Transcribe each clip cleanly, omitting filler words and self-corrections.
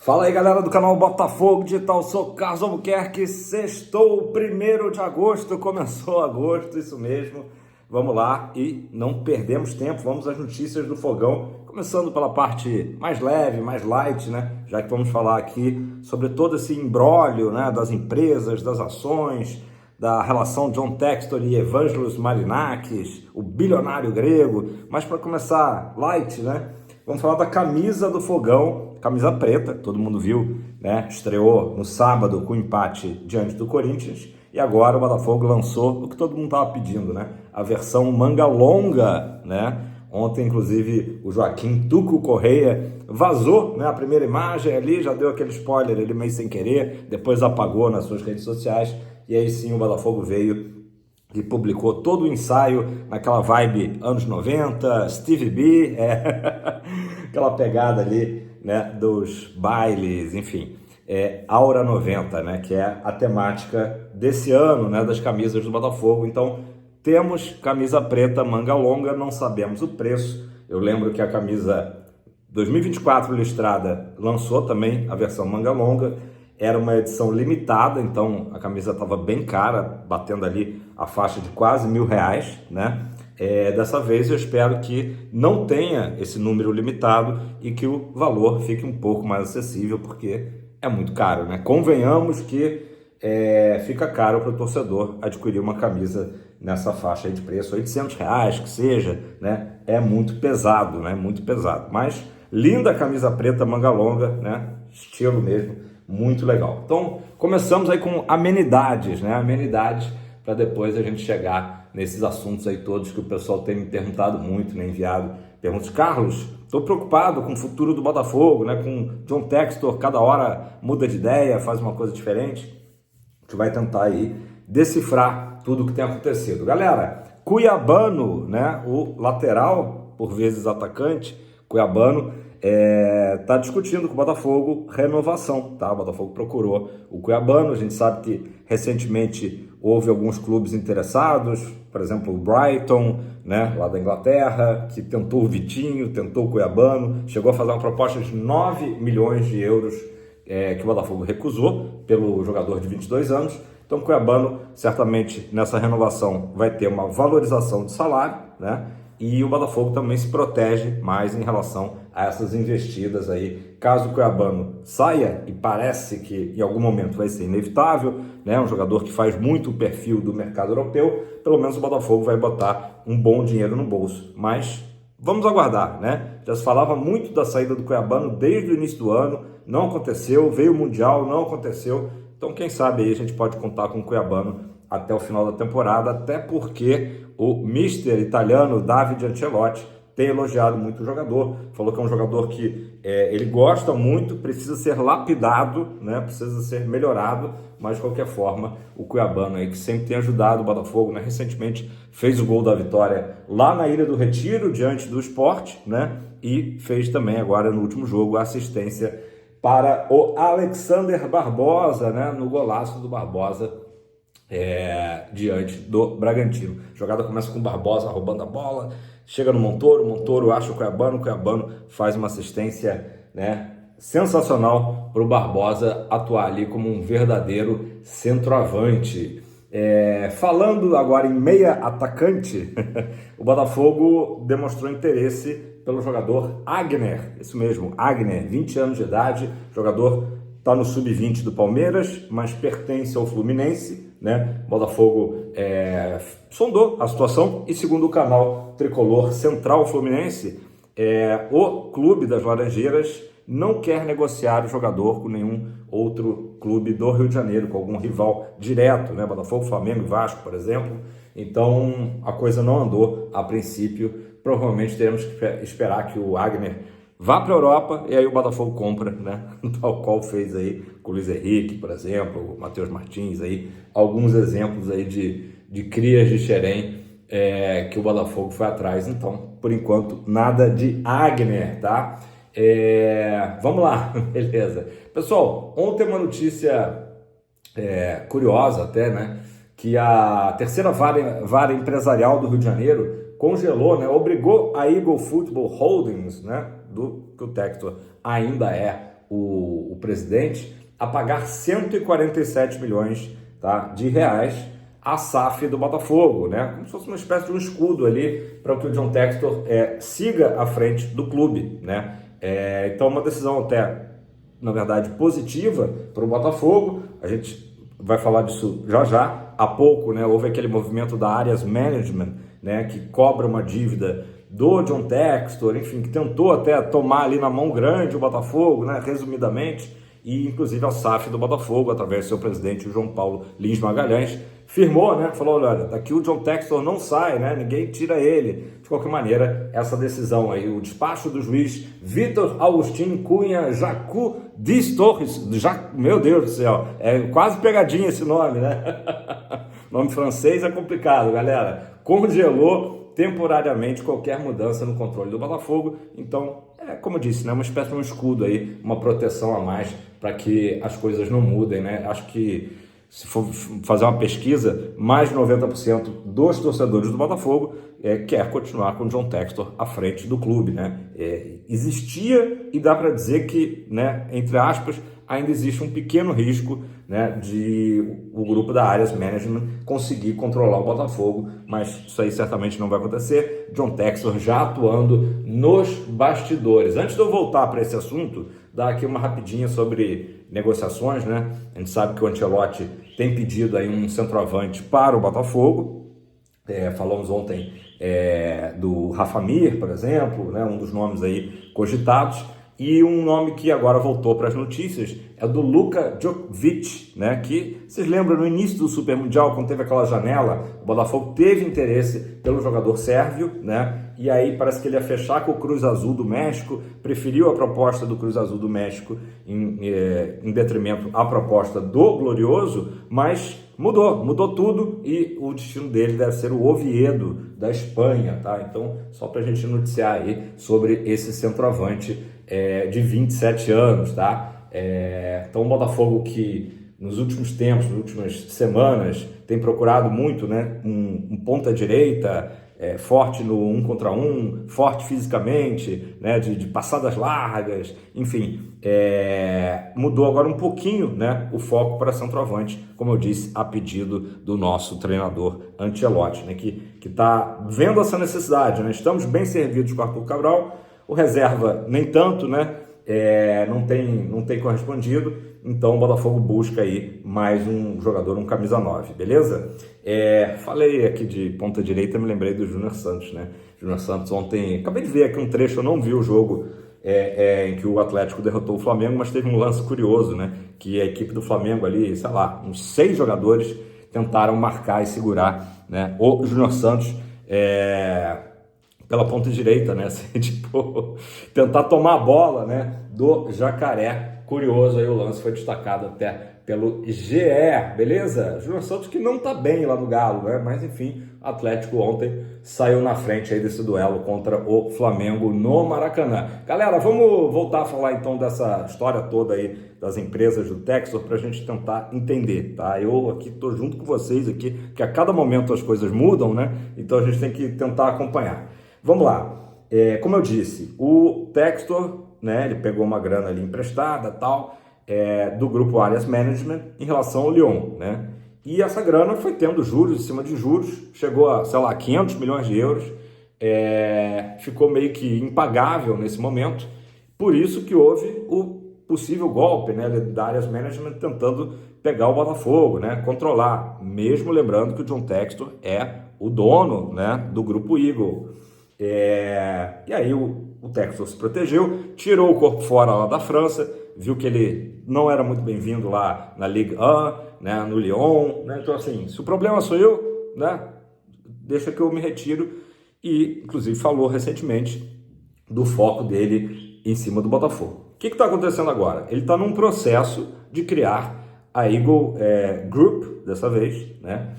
Fala aí, galera do canal Botafogo Digital, sou Carlos Albuquerque. Sextou, 1º de agosto, começou agosto, isso mesmo. Vamos lá e não perdemos tempo, vamos às notícias do Fogão, começando pela parte mais leve, mais light, né? Já que vamos falar aqui sobre todo esse imbróglio, né, das empresas, das ações, da relação John Textor e Evangelos Marinakis, o bilionário grego. Mas para começar light, né? Vamos falar da camisa do Fogão, camisa preta, todo mundo viu, né? Estreou no sábado com empate diante do Corinthians e agora o Botafogo lançou o que todo mundo estava pedindo, né? A versão manga longa, né? Ontem, inclusive, o Joaquim Tuco Correia vazou, né, a primeira imagem ali, já deu aquele spoiler ali meio sem querer, depois apagou nas suas redes sociais e aí sim o Botafogo veio e publicou todo o ensaio naquela vibe anos 90, Stevie B, aquela pegada ali, né, dos bailes, enfim, Aura 90, né, que é a temática desse ano, né, das camisas do Botafogo. Então, temos camisa preta, manga longa, não sabemos o preço. Eu lembro que a camisa 2024 listrada lançou também a versão manga longa, era uma edição limitada, então a camisa estava bem cara, batendo ali a faixa de quase R$1.000, né? Dessa vez eu espero que não tenha esse número limitado e que o valor fique um pouco mais acessível, porque é muito caro, né? Convenhamos que fica caro para o torcedor adquirir uma camisa nessa faixa aí de preço, R$800 que seja, né? É muito pesado, né? Muito pesado, mas linda camisa preta, manga longa, né? Estilo mesmo. Muito legal. Então, começamos aí com amenidades, né? Amenidades para depois a gente chegar nesses assuntos aí todos que o pessoal tem me perguntado muito, né? Enviado perguntas. Carlos, estou preocupado com o futuro do Botafogo, né? Com John Textor, cada hora muda de ideia, faz uma coisa diferente. A gente vai tentar aí decifrar tudo o que tem acontecido. Galera, Cuiabano, né? O lateral, por vezes atacante, Cuiabano, tá discutindo com o Botafogo renovação, tá? O Botafogo procurou o Cuiabano, a gente sabe que recentemente houve alguns clubes interessados, por exemplo o Brighton, né, lá da Inglaterra, que tentou o Vitinho, tentou o Cuiabano, chegou a fazer uma proposta de 9 milhões de euros que o Botafogo recusou pelo jogador de 22 anos. Então o Cuiabano certamente nessa renovação vai ter uma valorização de salário, né? E o Botafogo também se protege mais em relação a essas investidas aí. Caso o Cuiabano saia, e parece que em algum momento vai ser inevitável, né? Um jogador que faz muito o perfil do mercado europeu, pelo menos o Botafogo vai botar um bom dinheiro no bolso. Mas vamos aguardar, né? Já se falava muito da saída do Cuiabano desde o início do ano, não aconteceu, veio o Mundial, não aconteceu. Então quem sabe aí a gente pode contar com o Cuiabano até o final da temporada, até porque o mister italiano Davide Ancelotti tem elogiado muito o jogador, falou que é um jogador que ele gosta muito, precisa ser lapidado, né? Precisa ser melhorado, mas de qualquer forma o Cuiabano aí que sempre tem ajudado o Botafogo, né? Recentemente fez o gol da vitória lá na Ilha do Retiro, diante do Sport, né? E fez também agora no último jogo a assistência para o Alexander Barbosa, né? No golaço do Barbosa diante do Bragantino. A jogada começa com o Barbosa roubando a bola, chega no Montoro, o Montoro acha o Cuiabano faz uma assistência, né, sensacional para o Barbosa atuar ali como um verdadeiro centroavante. Falando agora em meia atacante, o Botafogo demonstrou interesse pelo jogador Agner, isso mesmo, Agner, 20 anos de idade, jogador está no sub-20 do Palmeiras, mas pertence ao Fluminense, né? Botafogo sondou a situação e, segundo o canal tricolor Central Fluminense, o clube das Laranjeiras não quer negociar o jogador com nenhum outro clube do Rio de Janeiro, com algum rival direto, né? Botafogo, Flamengo e Vasco, por exemplo. Então a coisa não andou a princípio. Provavelmente teremos que esperar que o Agner vá para a Europa e aí o Botafogo compra, né? Tal qual fez aí com o Luiz Henrique, por exemplo, o Matheus Martins, aí, alguns exemplos aí de crias de Xerém que o Botafogo foi atrás. Então, por enquanto, nada de Agner, tá? Vamos lá, beleza. Pessoal, ontem uma notícia curiosa até, né? Que a terceira vara empresarial do Rio de Janeiro congelou, né? Obrigou a Eagle Football Holdings, né? Que o Textor ainda é o presidente a pagar 147 milhões, tá, de reais a SAF do Botafogo, né? Como se fosse uma espécie de um escudo ali para que o John Textor siga à frente do clube, né? Então, uma decisão até, na verdade, positiva para o Botafogo. A gente vai falar disso já já. Há pouco, né, houve aquele movimento da Arias Management, né, que cobra uma dívida do John Textor, enfim, que tentou até tomar ali na mão grande o Botafogo, né, resumidamente, e inclusive a SAF do Botafogo, através do seu presidente, o João Paulo Lins Magalhães, firmou, né, falou, olha, daqui o John Textor não sai, né, ninguém tira ele. De qualquer maneira, essa decisão aí, o despacho do juiz Vitor Augustin Cunha Jacu Dias Torres, meu Deus do céu, é quase pegadinha esse nome, né? Nome francês é complicado, galera. Congelou temporariamente qualquer mudança no controle do Botafogo. Então, como eu disse, né, uma espécie de um escudo aí, uma proteção a mais para que as coisas não mudem, né? Acho que se for fazer uma pesquisa, mais de 90% dos torcedores do Botafogo quer continuar com o John Textor à frente do clube, né? Existia e dá para dizer que, né, entre aspas, ainda existe um pequeno risco, né, de o grupo da Arias Management conseguir controlar o Botafogo, mas isso aí certamente não vai acontecer. John Textor já atuando nos bastidores. Antes de eu voltar para esse assunto, dar aqui uma rapidinha sobre negociações, né? A gente sabe que o Ancelotti tem pedido aí um centroavante para o Botafogo. Falamos ontem do Rafa Mir, por exemplo, né? Um dos nomes aí cogitados. E um nome que agora voltou para as notícias é do Luka Djokovic, né? Que vocês lembram no início do Super Mundial, quando teve aquela janela, o Botafogo teve interesse pelo jogador sérvio, né? E aí parece que ele ia fechar com o Cruz Azul do México, preferiu a proposta do Cruz Azul do México em detrimento à proposta do Glorioso, mas mudou tudo e o destino dele deve ser o Oviedo da Espanha, tá? Então, só para a gente noticiar aí sobre esse centroavante de 27 anos, tá? Então, o Botafogo que nos últimos tempos, nas últimas semanas, tem procurado muito, né, um ponta-direita forte no 1 contra 1, forte fisicamente, né, de passadas largas, enfim, mudou agora um pouquinho, né, o foco para centroavante, como eu disse, a pedido do nosso treinador Ancelotti, né, que está vendo essa necessidade, né? Estamos bem servidos com o Arthur Cabral, o reserva nem tanto, né? Não tem correspondido, então o Botafogo busca aí mais um jogador, um camisa 9, beleza? Falei aqui de ponta direita, me lembrei do Júnior Santos, né? Júnior Santos ontem, acabei de ver aqui um trecho, eu não vi o jogo em que o Atlético derrotou o Flamengo, mas teve um lance curioso, né? Que a equipe do Flamengo ali, sei lá, uns 6 jogadores tentaram marcar e segurar, né, o Júnior Santos pela ponta direita, né? Assim, tipo, tentar tomar a bola, né, do Jacaré. Curioso aí, o lance foi destacado até pelo GE, beleza? Júnior Santos que não tá bem lá no Galo, né? Mas enfim, o Atlético ontem saiu na frente aí desse duelo contra o Flamengo no Maracanã. Galera, vamos voltar a falar então dessa história toda aí das empresas do Textor pra gente tentar entender, tá? Eu aqui tô junto com vocês aqui, que a cada momento as coisas mudam, né? Então a gente tem que tentar acompanhar. Vamos lá. Como eu disse, o Textor, né, ele pegou uma grana ali emprestada, tal, do grupo Arias Management em relação ao Lyon, né? E essa grana foi tendo juros em cima de juros, chegou a, sei lá, 500 milhões de euros, ficou meio que impagável nesse momento, por isso que houve o possível golpe, né, da Arias Management tentando pegar o Botafogo, né, controlar, mesmo lembrando que o John Textor é o dono, né, do grupo Eagle. E aí o Textor se protegeu, tirou o corpo fora lá da França, viu que ele não era muito bem-vindo lá na Ligue 1, né, no Lyon, né? Então assim, se o problema sou eu, né, deixa que eu me retiro, e inclusive falou recentemente do foco dele em cima do Botafogo. O que está acontecendo agora? Ele está num processo de criar a Eagle Group, dessa vez, né,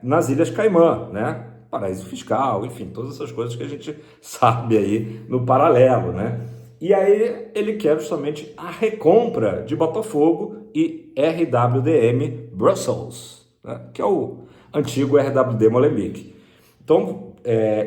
nas Ilhas Caimã, né, paraíso fiscal, enfim, todas essas coisas que a gente sabe aí no paralelo, né? E aí ele quer justamente a recompra de Botafogo e RWDM Brussels, né? Que é o antigo RWD Molenbeek. Então,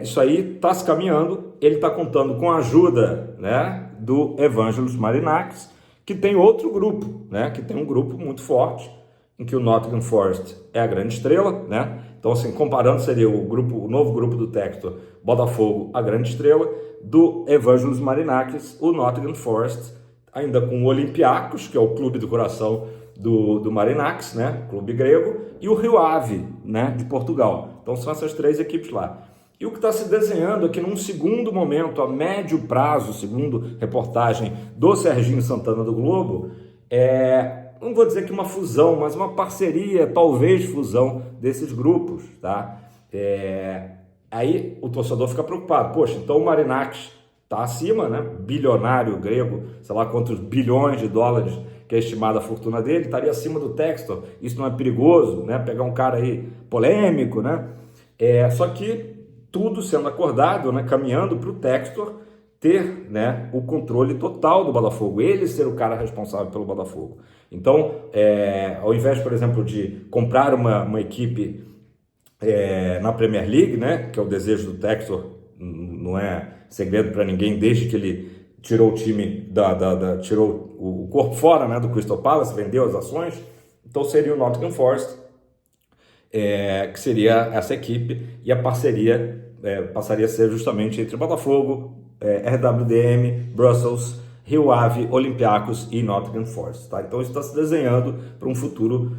isso aí está se caminhando, ele está contando com a ajuda, né, do Evangelos Marinakis, que tem outro grupo, né? Que tem um grupo muito forte, em que o Nottingham Forest é a grande estrela, né? Então, assim, comparando, seria o novo grupo do Textor, Botafogo, a grande estrela, do Evangelos Marinakis, o Nottingham Forest, ainda com o Olympiacos, que é o clube do coração do Marinakis, né? Clube grego, e o Rio Ave, né? De Portugal. Então, são essas três equipes lá. E o que está se desenhando aqui num segundo momento, a médio prazo, segundo reportagem do Serginho Santana do Globo, não vou dizer que uma fusão, mas uma parceria, talvez fusão desses grupos, tá? Aí o torcedor fica preocupado. Poxa, então o Marinakis está acima, né? Bilionário grego, sei lá quantos bilhões de dólares que é estimada a fortuna dele, estaria acima do Textor. Isso não é perigoso, né? Pegar um cara aí polêmico, né? Só que tudo sendo acordado, né? Caminhando para o Textor ter, né, o controle total do Botafogo, ele ser o cara responsável pelo Botafogo. Então, ao invés, por exemplo, de comprar uma equipe na Premier League, né, que é o desejo do Textor, não é segredo para ninguém, desde que ele tirou o time, tirou o corpo fora, né, do Crystal Palace, vendeu as ações, então seria o Nottingham Forest, que seria essa equipe, e a parceria passaria a ser justamente entre Botafogo, RWDM, Brussels, Rio Ave, Olympiacos e Nottingham Forest, tá? Então isso está se desenhando para um futuro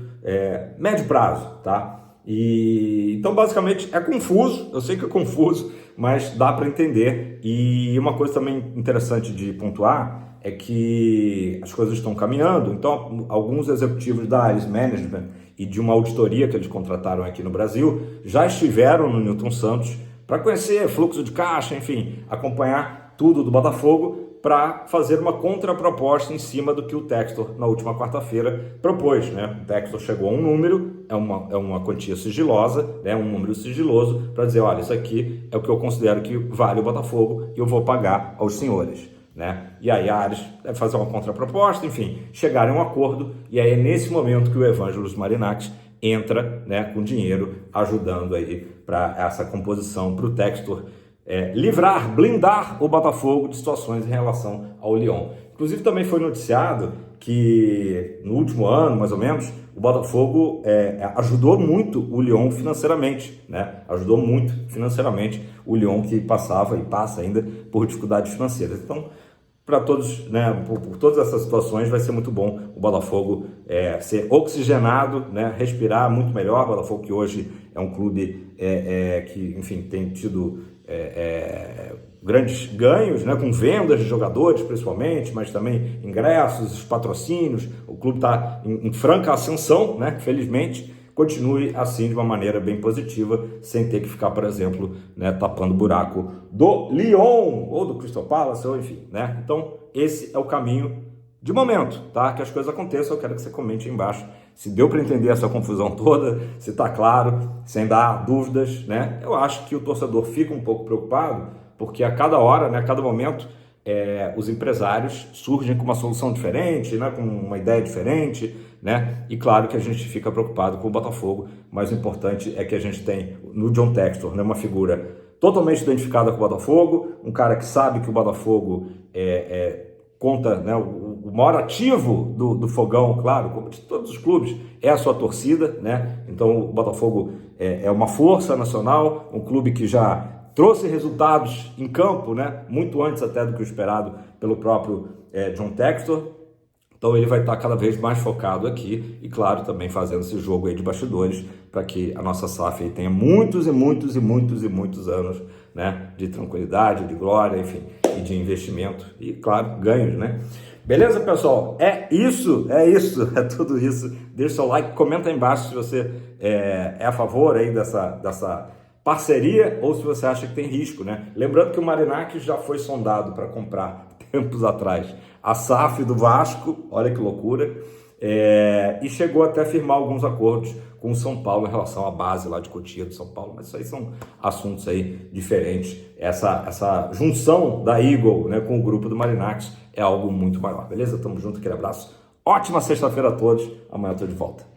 médio prazo, tá? Então basicamente é confuso, eu sei que é confuso, mas dá para entender. E uma coisa também interessante de pontuar é que as coisas estão caminhando. Então alguns executivos da Ares Management e de uma auditoria que eles contrataram aqui no Brasil já estiveram no Newton Santos para conhecer fluxo de caixa, enfim, acompanhar tudo do Botafogo para fazer uma contraproposta em cima do que o Textor, na última quarta-feira, propôs, né? O Textor chegou a um número, é uma quantia sigilosa, né? Um número sigiloso, para dizer, olha, isso aqui é o que eu considero que vale o Botafogo e eu vou pagar aos senhores, né? E aí a Ares deve fazer uma contraproposta, enfim, chegarem a um acordo, e aí é nesse momento que o Evangelos Marinakis entra, né, com dinheiro, ajudando aí para essa composição, para o Textor blindar o Botafogo de situações em relação ao Lyon. Inclusive também foi noticiado que no último ano, mais ou menos, o Botafogo ajudou muito o Lyon financeiramente, né? Ajudou muito financeiramente o Lyon, que passava e passa ainda por dificuldades financeiras. Então, para todos, né, por todas essas situações, vai ser muito bom o Botafogo ser oxigenado, né, respirar muito melhor. O Botafogo, que hoje é um clube que, enfim, tem tido grandes ganhos, né, com vendas de jogadores principalmente, mas também ingressos, patrocínios. O clube está em franca ascensão, né, felizmente. Continue assim de uma maneira bem positiva, sem ter que ficar, por exemplo, né, tapando o buraco do Lyon ou do Crystal Palace, ou enfim, né? Então, esse é o caminho de momento, tá? Que as coisas aconteçam. Eu quero que você comente aí embaixo se deu para entender essa confusão toda, se está claro, sem dar dúvidas, né? Eu acho que o torcedor fica um pouco preocupado, porque a cada hora, né, a cada momento, os empresários surgem com uma solução diferente, né, com uma ideia diferente, né? E claro que a gente fica preocupado com o Botafogo, mas o importante é que a gente tem no John Textor, né, uma figura totalmente identificada com o Botafogo, um cara que sabe que o Botafogo conta, né, o maior ativo do Fogão, claro, como de todos os clubes, é a sua torcida, né? Então o Botafogo é uma força nacional, um clube que já trouxe resultados em campo, né, muito antes até do que o esperado pelo próprio John Textor. Então ele vai estar cada vez mais focado aqui e, claro, também fazendo esse jogo aí de bastidores para que a nossa SAF aí tenha muitos e muitos e muitos e muitos anos, né, de tranquilidade, de glória, enfim, e de investimento e, claro, ganhos, né? Beleza, pessoal? É tudo isso. Deixa o seu like, comenta aí embaixo se você é a favor aí dessa parceria ou se você acha que tem risco, né? Lembrando que o Marinakis já foi sondado para comprar tempos atrás a SAF do Vasco, olha que loucura, e chegou até a firmar alguns acordos com o São Paulo em relação à base lá de Cotia do São Paulo, mas isso aí são assuntos aí diferentes. Essa junção da Eagle, né, com o grupo do Marinakis é algo muito maior, beleza? Tamo junto, aquele abraço. Ótima sexta-feira a todos, amanhã eu tô de volta.